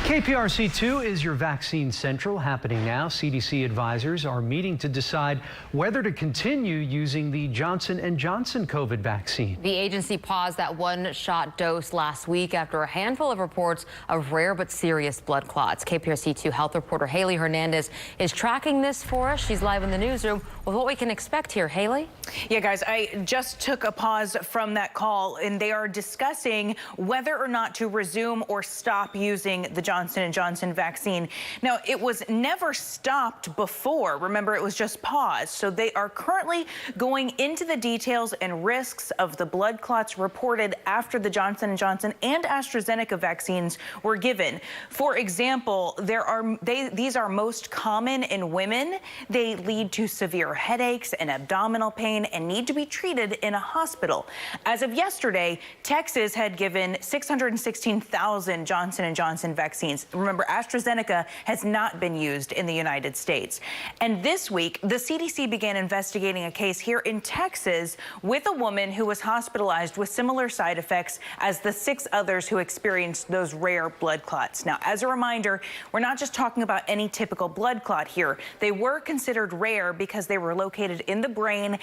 KPRC2 is your vaccine central, happening now. CDC advisors are meeting to decide whether to continue using the Johnson & Johnson COVID vaccine. The agency paused that one-shot dose last week after a handful of reports of rare but serious blood clots. KPRC2 health reporter Haley Hernandez is tracking this for us. She's live in the newsroom with what we can expect here. Haley? Yeah, guys, I just took a pause from that call, and they are discussing whether or not to resume or stop using the Johnson & Johnson vaccine. Now, it was never stopped before. Remember, it was just paused. So they are currently going into the details and risks of the blood clots reported after the Johnson & Johnson and AstraZeneca vaccines were given. For example, these are most common in women. They lead to severe headaches and abdominal pain and need to be treated in a hospital. As of yesterday, Texas had given 616,000 Johnson & Johnson vaccines. Remember, AstraZeneca has not been used in the United States. And this week, the CDC began investigating a case here in Texas with a woman who was hospitalized with similar side effects as the 6 others who experienced those rare blood clots. Now, as a reminder, we're not just talking about any typical blood clot here. They were considered rare because they were located in the brain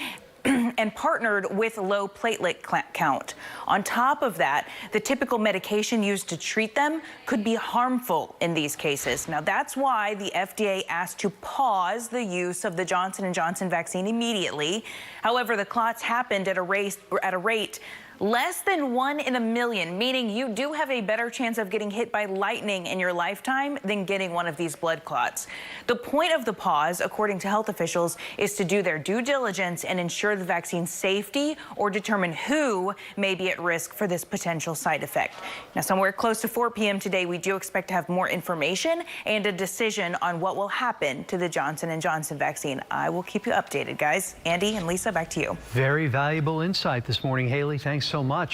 and partnered with low platelet count. On top of that, the typical medication used to treat them could be harmful in these cases. Now, that's why the FDA asked to pause the use of the Johnson & Johnson vaccine immediately. However, the clots happened at a rate less than 1 in a million, meaning you do have a better chance of getting hit by lightning in your lifetime than getting one of these blood clots. The point of the pause, according to health officials, is to do their due diligence and ensure the vaccine's safety or determine who may be at risk for this potential side effect. Now, somewhere close to 4 p.m. today, we do expect to have more information and a decision on what will happen to the Johnson & Johnson vaccine. I will keep you updated, guys. Andy and Lisa, back to you. Very valuable insight this morning, Haley. Thanks so much.